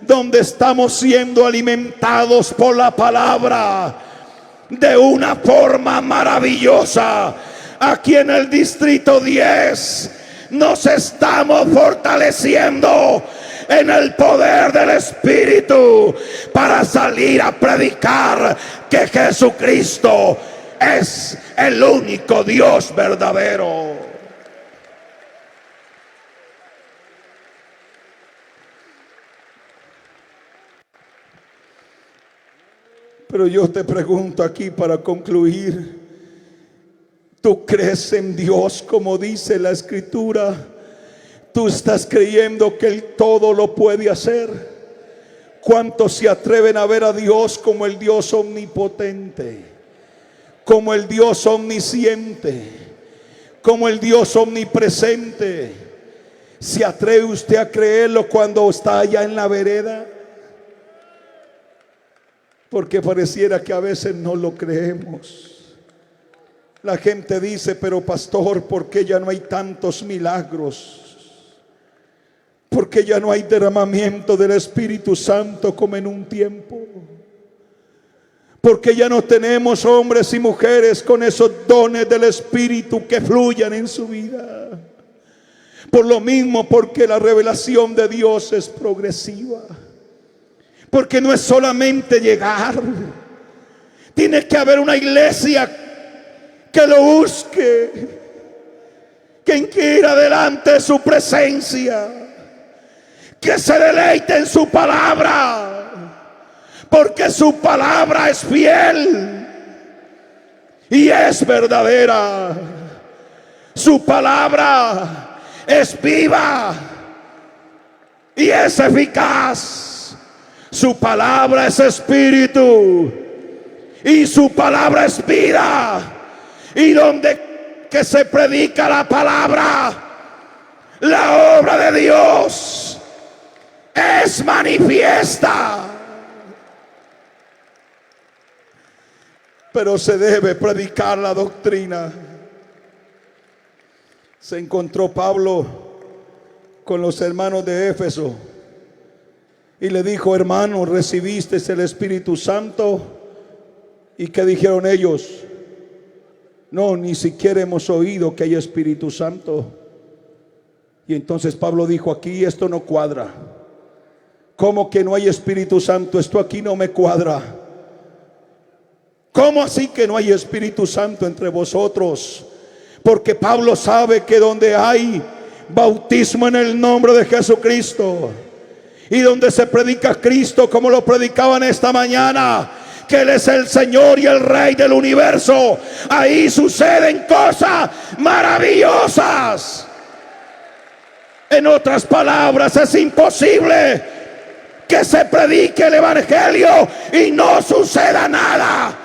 donde estamos siendo alimentados por la palabra de una forma maravillosa. Aquí en el distrito 10 nos estamos fortaleciendo en el poder del Espíritu para salir a predicar que Jesucristo es el único Dios verdadero. Pero yo te pregunto aquí para concluir, ¿tú crees en Dios como dice la Escritura? ¿Tú estás creyendo que Él todo lo puede hacer? ¿Cuántos se atreven a ver a Dios como el Dios omnipotente, como el Dios omnisciente, como el Dios omnipresente? ¿Se atreve usted a creerlo cuando está allá en la vereda? Porque pareciera que a veces no lo creemos. La gente dice: pero pastor, ¿por qué ya no hay tantos milagros? ¿Por qué ya no hay derramamiento del Espíritu Santo como en un tiempo? ¿Por qué ya no tenemos hombres y mujeres con esos dones del Espíritu que fluyan en su vida? Por lo mismo, porque la revelación de Dios es progresiva. Porque no es solamente llegar. Tiene que haber una iglesia que lo busque, que quiera delante de su presencia, que se deleite en su palabra, porque su palabra es fiel y es verdadera. Su palabra es viva y es eficaz. Su palabra es espíritu y su palabra es vida. Y donde que se predica la palabra, la obra de Dios es manifiesta. Pero se debe predicar la doctrina. Se encontró Pablo con los hermanos de Éfeso y le dijo: hermanos, ¿recibiste el Espíritu Santo? ¿Y qué dijeron ellos? No, ni siquiera hemos oído que hay Espíritu Santo. Y entonces Pablo dijo: aquí esto no cuadra. ¿Cómo que no hay Espíritu Santo? Esto aquí no me cuadra. ¿Cómo así que no hay Espíritu Santo entre vosotros? Porque Pablo sabe que donde hay bautismo en el nombre de Jesucristo y donde se predica a Cristo como lo predicaban esta mañana, que Él es el Señor y el Rey del universo, ahí suceden cosas maravillosas. En otras palabras, es imposible que se predique el Evangelio y no suceda nada,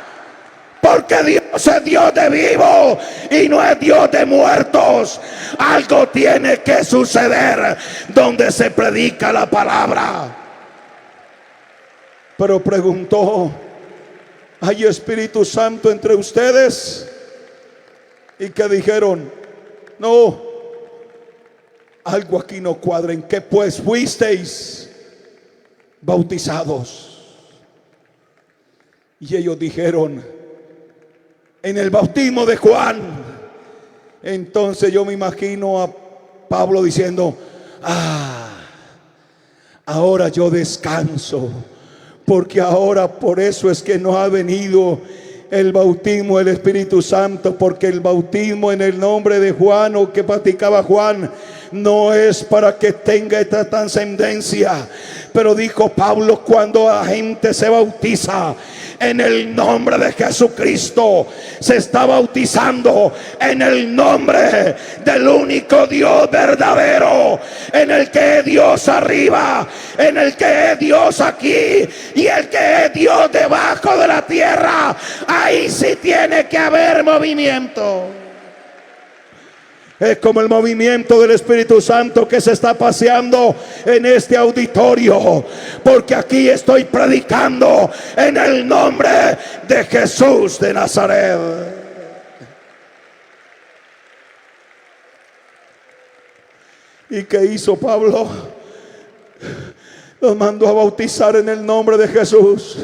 porque Dios es Dios de vivos y no es Dios de muertos. Algo tiene que suceder donde se predica la palabra. Pero preguntó: ¿hay Espíritu Santo entre ustedes? ¿Y qué dijeron? No, algo aquí no cuadra. ¿En qué pues fuisteis bautizados? Y ellos dijeron: en el bautismo de Juan. Entonces yo me imagino a Pablo diciendo: ahora yo descanso, porque ahora por eso es que no ha venido el bautismo del Espíritu Santo, porque el bautismo en el nombre de Juan, o que practicaba Juan, no es para que tenga esta trascendencia. Pero dijo Pablo, cuando la gente se bautiza en el nombre de Jesucristo, se está bautizando en el nombre del único Dios verdadero, en el que es Dios arriba, en el que es Dios aquí y el que es Dios debajo de la tierra. Ahí sí tiene que haber movimiento. Es como el movimiento del Espíritu Santo que se está paseando en este auditorio, porque aquí estoy predicando en el nombre de Jesús de Nazaret. ¿Y qué hizo Pablo? Los mandó a bautizar en el nombre de Jesús.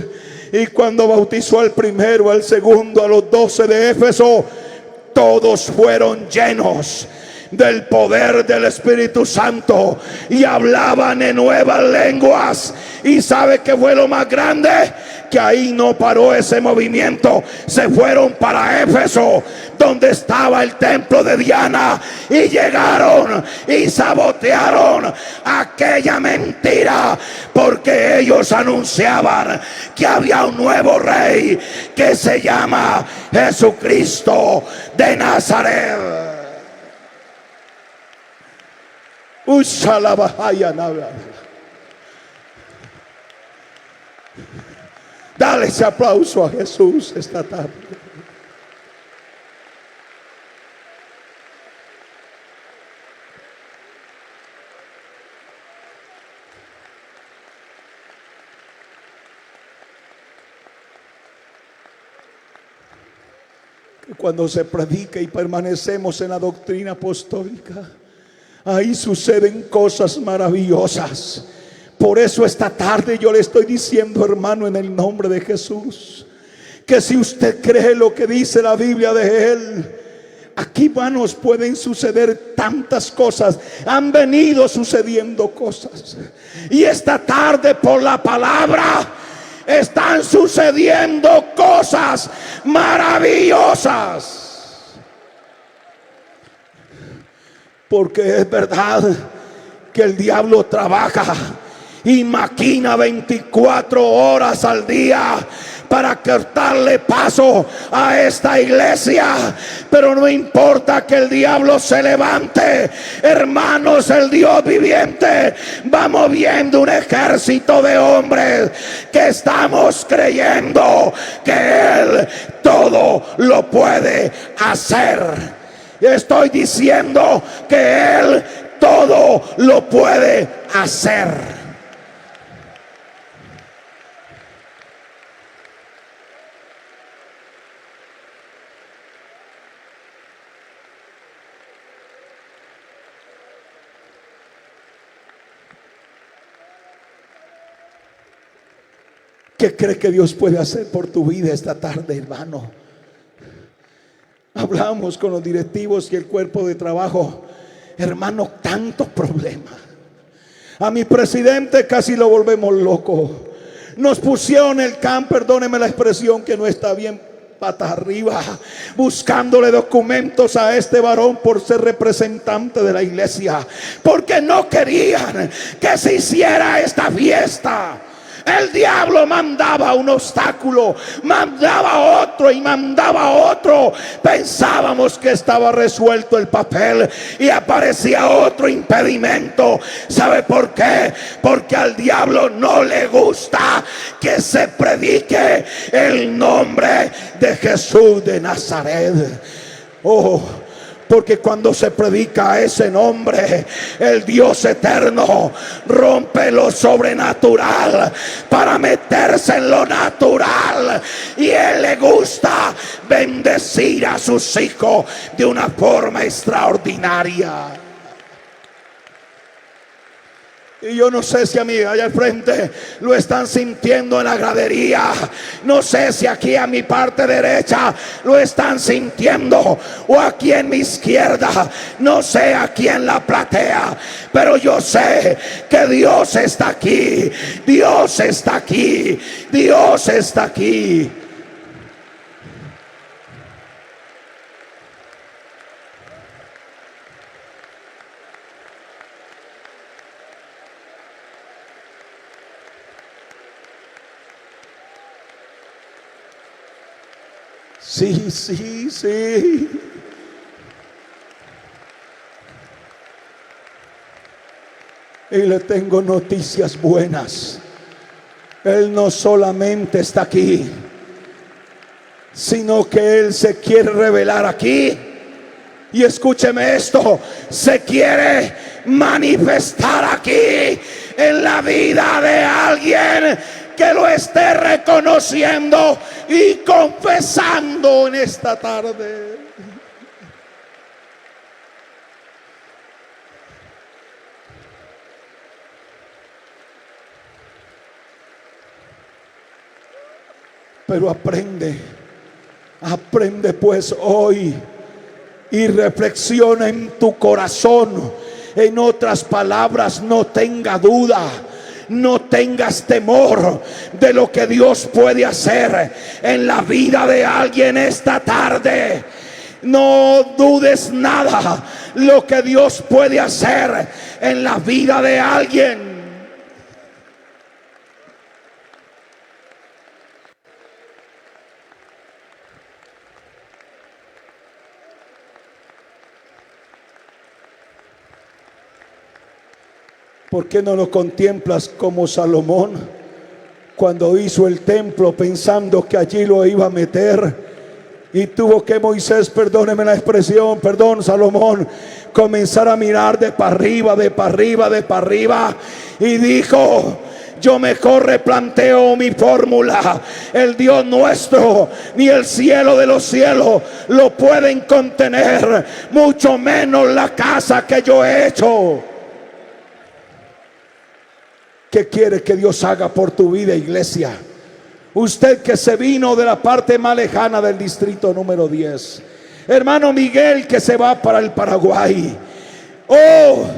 Y cuando bautizó al primero, al segundo, a los 12 de Éfeso, todos fueron llenos del poder del Espíritu Santo y hablaban en nuevas lenguas. ¿Y sabe qué fue lo más grande? Que ahí no paró ese movimiento. Se fueron para Éfeso, donde estaba el templo de Diana, y llegaron y sabotearon aquella mentira, porque ellos anunciaban que había un nuevo rey que se llama Jesucristo de Nazaret. Dale ese aplauso a Jesús esta tarde. Que cuando se predica y permanecemos en la doctrina apostólica, ahí suceden cosas maravillosas. Por eso esta tarde yo le estoy diciendo, hermano, en el nombre de Jesús, que si usted cree lo que dice la Biblia de Él, aquí, hermanos, pueden suceder tantas cosas. Han venido sucediendo cosas, y esta tarde por la palabra están sucediendo cosas maravillosas. Porque es verdad que el diablo trabaja y maquina 24 horas al día para cortarle paso a esta iglesia. Pero no importa que el diablo se levante, hermanos, el Dios viviente va moviendo un ejército de hombres que estamos creyendo que Él todo lo puede hacer. Estoy diciendo que Él todo lo puede hacer. ¿Qué cree que Dios puede hacer por tu vida esta tarde, hermano? Hablamos con los directivos y el cuerpo de trabajo, hermano, tantos problemas. A mi presidente casi lo volvemos loco. Nos pusieron el can, perdóneme la expresión, que no está bien, patas arriba, buscándole documentos a este varón por ser representante de la iglesia, porque no querían que se hiciera esta fiesta. El diablo mandaba un obstáculo, mandaba otro y mandaba otro. Pensábamos que estaba resuelto el papel y aparecía otro impedimento. ¿Sabe por qué? Porque al diablo no le gusta que se predique el nombre de Jesús de Nazaret. Porque cuando se predica ese nombre, el Dios eterno rompe lo sobrenatural para meterse en lo natural. Y Él le gusta bendecir a sus hijos de una forma extraordinaria. Y yo no sé si a mí allá al frente lo están sintiendo en la gradería. No sé si aquí a mi parte derecha lo están sintiendo, o aquí en mi izquierda. No sé aquí en la platea, pero yo sé que Dios está aquí. Dios está aquí. Dios está aquí. Sí, sí, sí. Y le tengo noticias buenas. Él no solamente está aquí, sino que Él se quiere revelar aquí. Y escúcheme esto, se quiere manifestar aquí en la vida de alguien que lo esté reconociendo y confesando en esta tarde. Pero aprende pues hoy y reflexiona en tu corazón. En otras palabras, no tenga duda, no tengas temor de lo que Dios puede hacer en la vida de alguien esta tarde. No dudes nada lo que Dios puede hacer en la vida de alguien. ¿Por qué no lo contemplas como Salomón cuando hizo el templo pensando que allí lo iba a meter? Y tuvo que Moisés, perdóneme la expresión, perdón Salomón, comenzar a mirar de para arriba, de para arriba, de para arriba. Y dijo: yo mejor replanteo mi fórmula. El Dios nuestro, ni el cielo de los cielos lo pueden contener, mucho menos la casa que yo he hecho. ¿Qué quiere que Dios haga por tu vida, iglesia? Usted que se vino de la parte más lejana del distrito número 10. Hermano Miguel que se va para el Paraguay. Oh,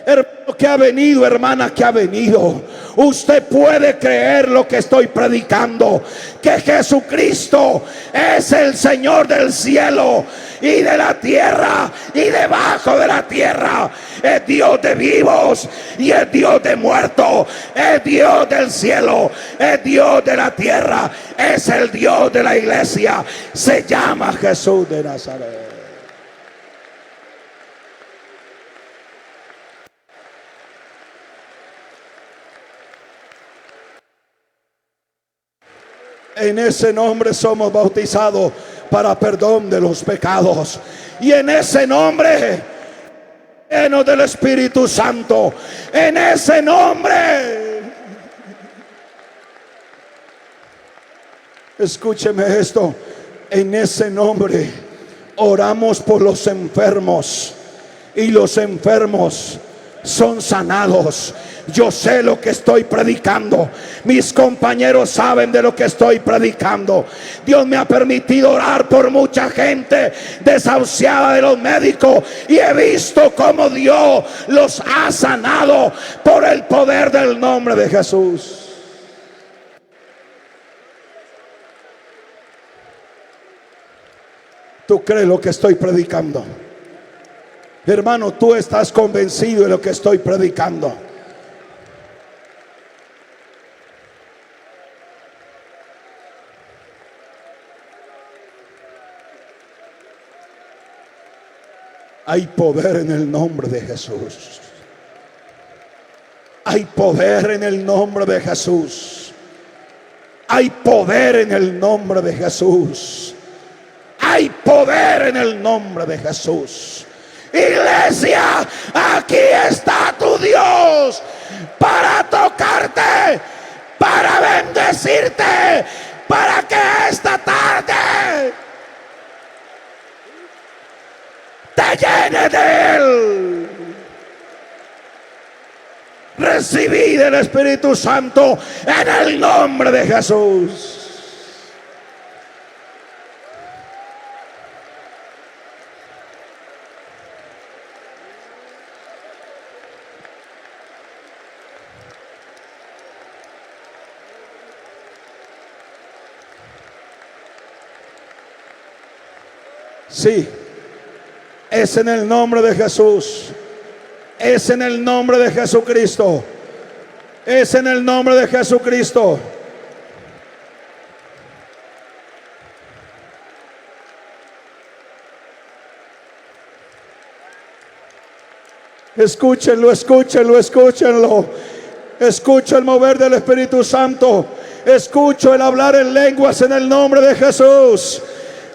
hermano que ha venido, hermana que ha venido. Usted puede creer lo que estoy predicando, que Jesucristo es el Señor del cielo y de la tierra y debajo de la tierra. Es Dios de vivos y es Dios de muertos. Es Dios del cielo, es Dios de la tierra, es el Dios de la iglesia. Se llama Jesús de Nazaret. En ese nombre somos bautizados para perdón de los pecados. Y en ese nombre, lleno del Espíritu Santo, en ese nombre, escúcheme esto, en ese nombre oramos por los enfermos y los enfermos son sanados. Yo sé lo que estoy predicando. Mis compañeros saben de lo que estoy predicando. Dios me ha permitido orar por mucha gente desahuciada de los médicos y he visto cómo Dios los ha sanado por el poder del nombre de Jesús. ¿Tú crees lo que estoy predicando? Hermano, tú estás convencido de lo que estoy predicando. Hay poder en el nombre de Jesús. Hay poder en el nombre de Jesús. Hay poder en el nombre de Jesús. Hay poder en el nombre de Jesús. Iglesia, aquí está tu Dios para tocarte, para bendecirte, para que esta tarde te llene de Él. Recibid el Espíritu Santo en el nombre de Jesús. Sí, es en el nombre de Jesús. Es en el nombre de Jesucristo. Es en el nombre de Jesucristo. Escúchenlo, escúchenlo, escúchenlo. Escucho el mover del Espíritu Santo. Escucho el hablar en lenguas en el nombre de Jesús.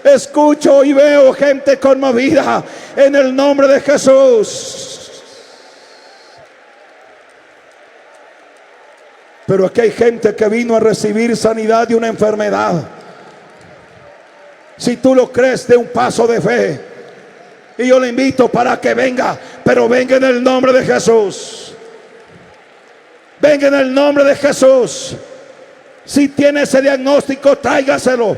Escucho y veo gente conmovida en el nombre de Jesús. Pero aquí hay gente que vino a recibir sanidad de una enfermedad. Si tú lo crees, de un paso de fe. Y yo le invito para que venga, pero venga en el nombre de Jesús. Venga en el nombre de Jesús. Si tiene ese diagnóstico, tráigaselo,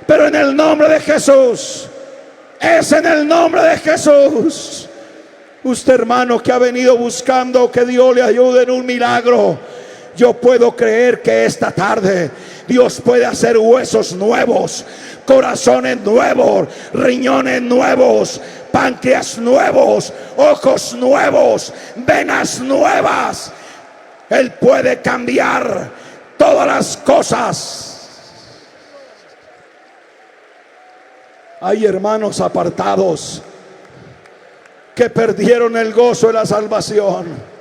pero en el nombre de Jesús. Es en el nombre de Jesús. Usted, hermano, que ha venido buscando que Dios le ayude en un milagro, yo puedo creer que esta tarde Dios puede hacer huesos nuevos, corazones nuevos, riñones nuevos, páncreas nuevos, ojos nuevos, venas nuevas. Él puede cambiar todas las cosas. Hay hermanos apartados que perdieron el gozo de la salvación.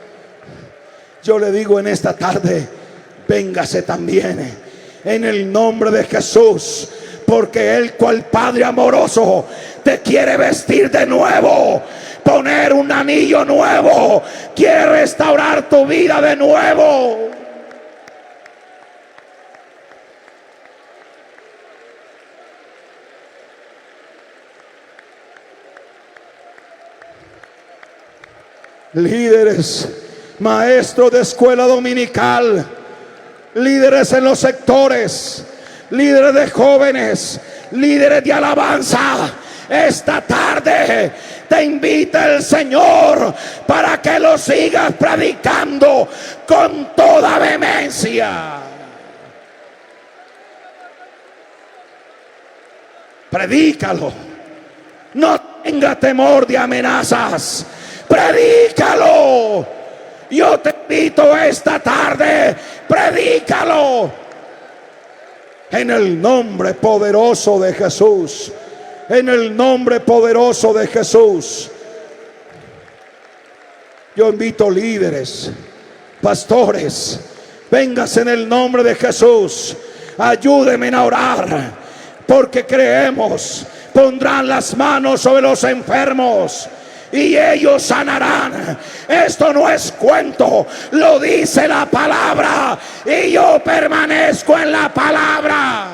Yo le digo en esta tarde, véngase también en el nombre de Jesús, porque Él, cual Padre amoroso, te quiere vestir de nuevo, poner un anillo nuevo, quiere restaurar tu vida de nuevo. Líderes, maestros de escuela dominical, líderes en los sectores, líderes de jóvenes, líderes de alabanza, esta tarde te invita el Señor para que lo sigas predicando con toda vehemencia. Predícalo. No tenga temor de amenazas. Predícalo. Yo te invito esta tarde, predícalo en el nombre poderoso de Jesús. En el nombre poderoso de Jesús. Yo invito líderes, pastores, véngase en el nombre de Jesús. Ayúdenme a orar, porque creemos, pondrán las manos sobre los enfermos y ellos sanarán. Esto no es cuento, lo dice la palabra, y yo permanezco en la palabra.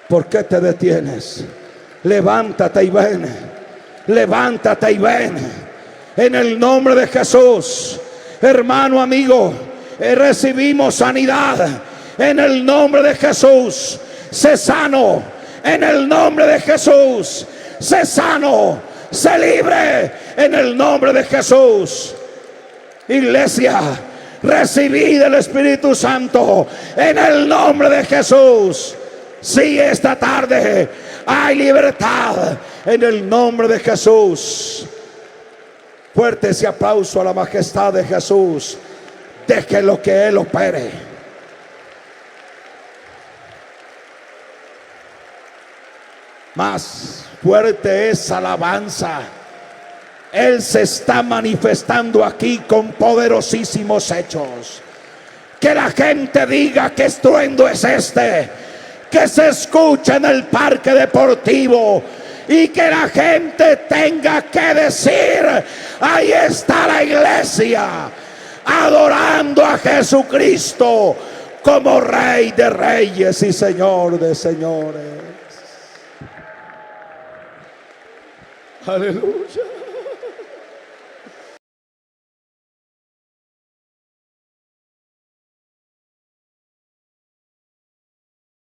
¿Por qué te detienes? Levántate y ven. Levántate y ven. En el nombre de Jesús. Hermano, amigo, recibimos sanidad. En el nombre de Jesús. Sé sano. En el nombre de Jesús. Sé sano. Sé libre. En el nombre de Jesús. Iglesia, recibid el Espíritu Santo. En el nombre de Jesús. Sí, esta tarde hay libertad en el nombre de Jesús. Fuerte ese aplauso a la majestad de Jesús. Deje lo que Él opere. Más fuerte es alabanza. Él se está manifestando aquí con poderosísimos hechos. Que la gente diga: ¿qué estruendo es este? Que se escuche en el parque deportivo y que la gente tenga que decir: ahí está la iglesia adorando a Jesucristo como Rey de Reyes y Señor de Señores. Aleluya.